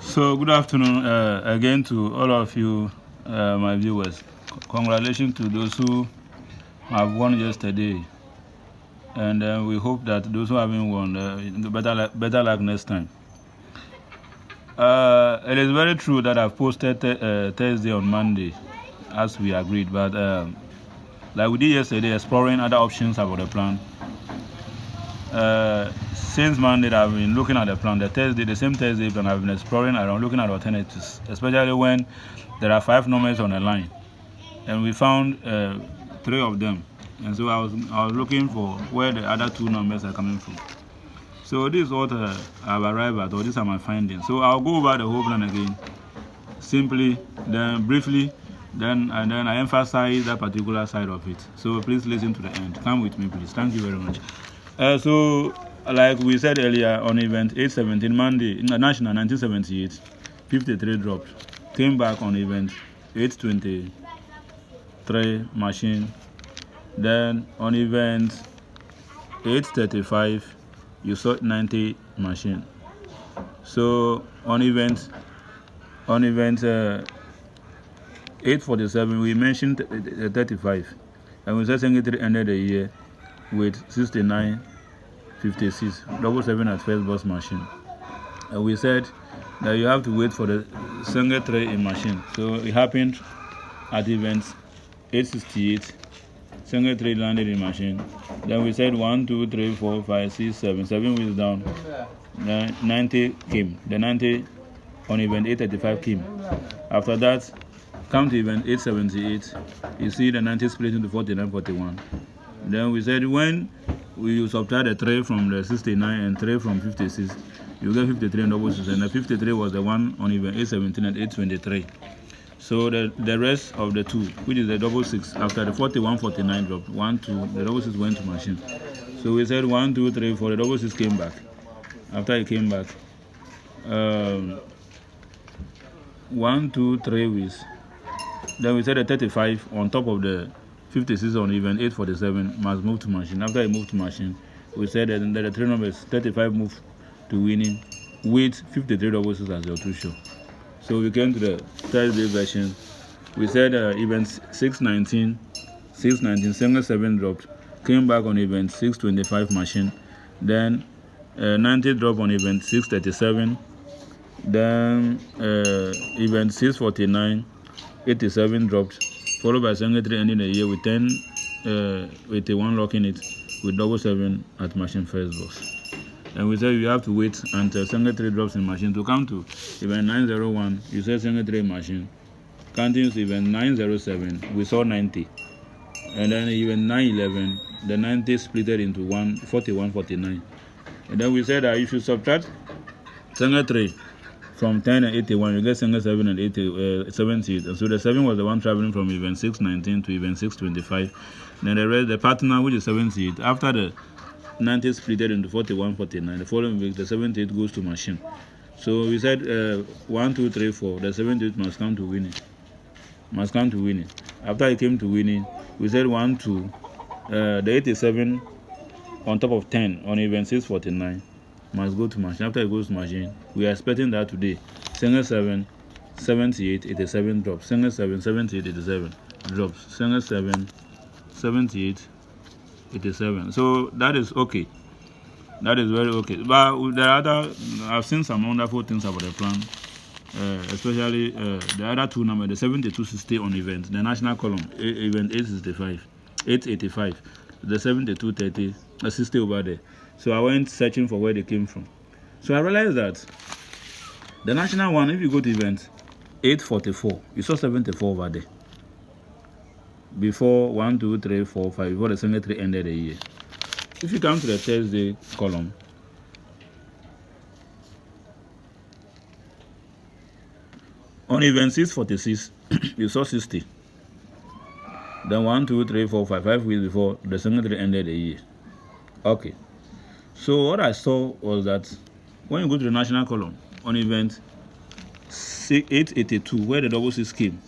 So good afternoon again to all of you, my viewers. Congratulations to those who have won yesterday, and we hope that those who haven't won, better luck next time. It is very true that I've posted Thursday on Monday, as we agreed, but like we did yesterday, exploring other options about the plan. Since Monday, I've been looking at the plan. The same Thursday plan, I've been exploring around, looking at alternatives, especially when there are 5 numbers on the line, and we found 3 of them. And so I was looking for where the other 2 numbers are coming from. So this is what I've arrived at, or these are my findings. So I'll go over the whole plan again, simply, then briefly, and then I emphasize that particular side of it. So please listen to the end. Come with me, please. Thank you very much. So, like we said earlier, on event 817 Monday, International 1978, 53 dropped. Came back on event 823 machine. Then on event 835, you saw 90 machine. So on event 847, we mentioned 35, and we said Secretary ended the year with 69.56, 7 at first boss machine. And we said that you have to wait for the single tray in machine. So it happened at event 868, single tray landed in machine. Then we said 1, 2, 3, 4, 5, 6, 7, 7 wheels down. 90 came. The 90 on event 835 came. After that, come to event 878, you see the 90 split into 49, 41. Then we said when we subtract the 3 from the 69 and 3 from 56, you get 53 and double 6. And the 53 was the one on event 817 and 823. So the rest of the 2, which is the double 6, after the 41, 49 dropped, 1, 2, the double 6 went to machine. So we said 1, 2, 3, 4, the double 6 came back. After it came back, 1, 2, 3 weeks. Then we said the 35 on top of the 56 on event 847 must move to machine. After it moved to machine, we said that the 3 numbers 35 moved to winning with 53 double 6 as your 2 show. So we came to the Thursday version. We said event 619, single 7 dropped, came back on event 625 machine. Then 90 dropped on event 637. Then event 649, 87 dropped, followed by single 3 ending the year with 81 locking it with double 7 at machine first box. And we said you have to wait until single 3 drops in machine to come to event 901. You said single 3 machine. Counting to event 907, we saw 90. And then event 911, the 90 splitted into 41, 49. And then we said that if you subtract single 3 from 10 and 81, you get single 7 and 78. And so the 7 was the one traveling from event 619 to event 625. Then the rest, the partner, which is 78. After the 90 splitted into 41, 49. The following week, the 78 goes to machine. So we said 1, 2, 3, 4. The 78 must come to winning. After it came to winning, we said 1, 2. The 87 on top of 10 on event 649 must go to machine. After it goes to machine, we are expecting that today. Single 7, 78, 87 drops. Single 7, 78, 87 drops. Single 7, 78, 87. So that is okay. That is very okay. But I've seen some wonderful things about the plan, especially the other 2 numbers, the 7260 on event, the national column, event 885, the 7230, the 60 over there. So I went searching for where they came from. So I realized that the national one, if you go to event 844, you saw 74 over there. Before 1, 2, 3, 4, 5, before the single 3 ended the year. If you come to the Thursday column, on event 646, you saw 60. Then 1, 2, 3, 4, 5, 5 weeks before the single 3 ended the year. Okay. So what I saw was that when you go to the national column, on event 882, where the double 6 came,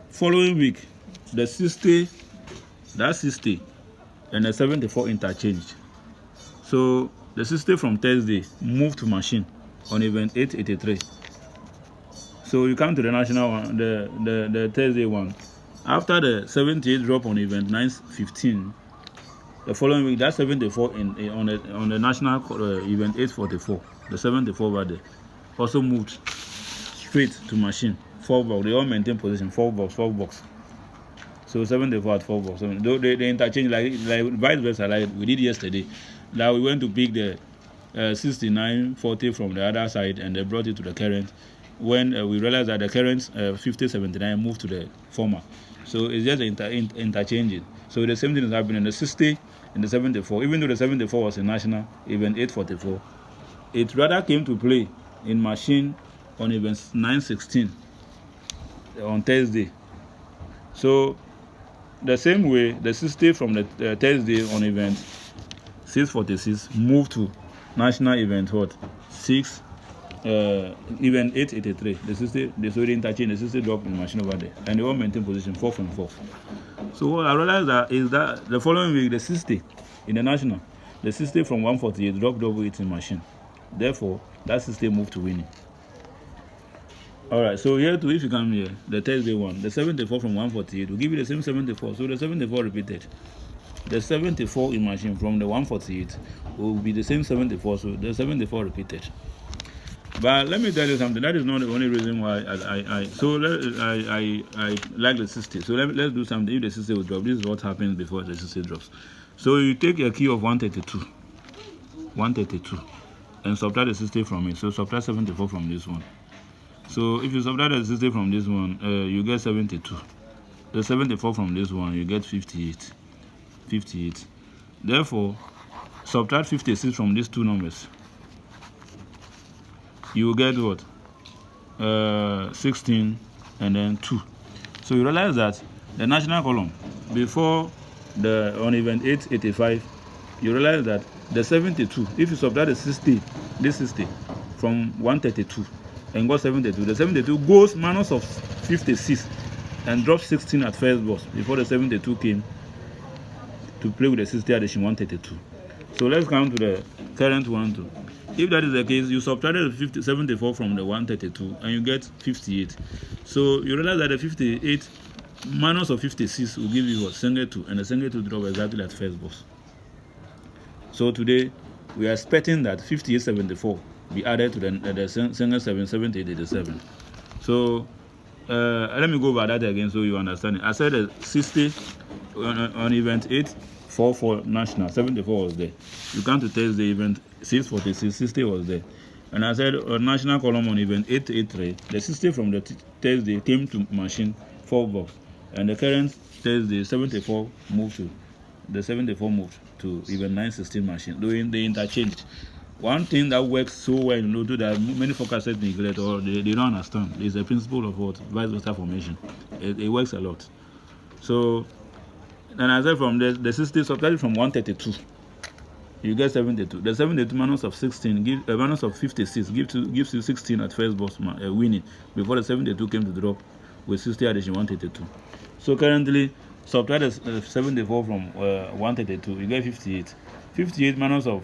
following week, the 60 and the 74 interchanged. So the 60 from Thursday moved to machine. on event 883. So you come to the national one, the Thursday one. After the 78 drop on event 915, the following week that 74 on the national event 844, the 74 over there also moved straight to machine 4 box. They all maintain position 4 box. So 74 at 4 box. So they interchange like vice versa, like we did yesterday. Now we went to pick the 6940 from the other side and they brought it to the current. When we realized that the current 5079 moved to the former. So it's just interchanging. So the same thing is happening in the 60 and the 74. Even though the 74 was a national event 844, it rather came to play in machine on event 916 on Thursday. So the same way the 60 from the Thursday on event 646 moved to national event what 6 event 883. The 60 so they interchange, the 60 drop in the machine over there and they all maintain position 4 from 4. So what I realized that is that the following week the 60 in the national, the 60 from 148 dropped double it in machine. Therefore that 60 moved to winning. Alright, so here too, if you come here, the Thursday one, the 74 from 148 will give you the same 74. So the 74 repeated. The 74 in machine from the 148 will be the same 74. So the 74 repeated. But let me tell you something. That is not the only reason why I like the 60. So let's do something. If the 60 will drop, this is what happens before the 60 drops. So you take a key of 132, and subtract the 60 from it. So subtract 74 from this one. So if you subtract the 60 from this one, you get 72. The 74 from this one, you get 58. Therefore, subtract 56 from these two numbers. You will get what? 16 and then 2. So you realize that the national column, before the on event 885, you realize that the 72, if you subtract the 60, this 60 from 132, and got 72. The 72 goes minus of 56 and drops 16 at first boss before the 72 came to play with the 60 addition 132. So let's come to the current one too. If that is the case, you subtracted the 74 from the 132 and you get 58. So you realize that the 58 minus of 56 will give you what? Single 2, and the single 2 drop exactly at first boss. So today we are expecting that 5874 be added to the single 77887. So let me go over that again so you understand it. I said the 60 on event 844 national 74 was there. You come to Thursday event 646 60 was there, and I said national column on event 883 the 60 from the Thursday came to machine 4 box, and the current Thursday 74 moved to even 916 machine. Doing the interchange. One thing that works so well in Lodo that many forecasters neglect or they don't understand is the principle of what vice versa formation. It works a lot. So, and I said from the 60 subtracted from 132, you get 72. The 72 minus of 16 minus of 56 gives you 16 at first boss winning before the 72 came to drop with 60 addition 132. So currently subtract the 74 from 132, you get 58. 58 minus of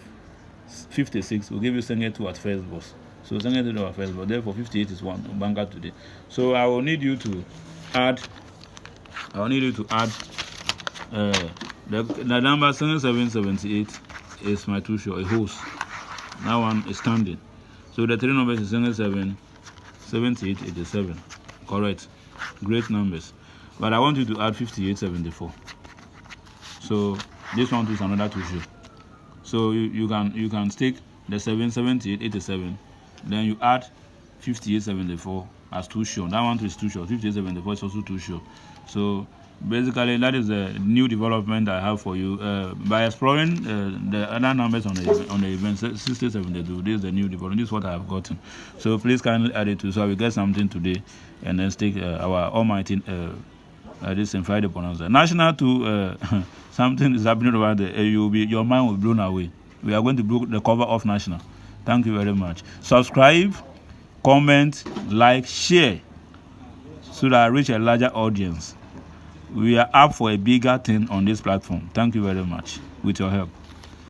56 will give you single 2 at first boss. So single 2 at first boss. Therefore 58 is one banker today. So I will need you to add the number 7778 is my two show, a host. That one is standing. So the three numbers is 77 78 87. Correct. Great numbers. But I want you to add 5874. So this one is another two show. So you can stick the 778 87, then you add 5874 as two show. That one is two show. 5874 is also two show. So basically that is a new development I have for you. By exploring the other numbers on the event 6072, this is the new development. This is what I have gotten. So please kindly add it to so I will get something today and then stick our almighty this in Friday bonanza. National to something is happening over there. Your mind will be blown away. We are going to book the cover of national. Thank you very much. Subscribe, comment, like, share so that I reach a larger audience. We are up for a bigger thing on this platform. Thank you very much with your help.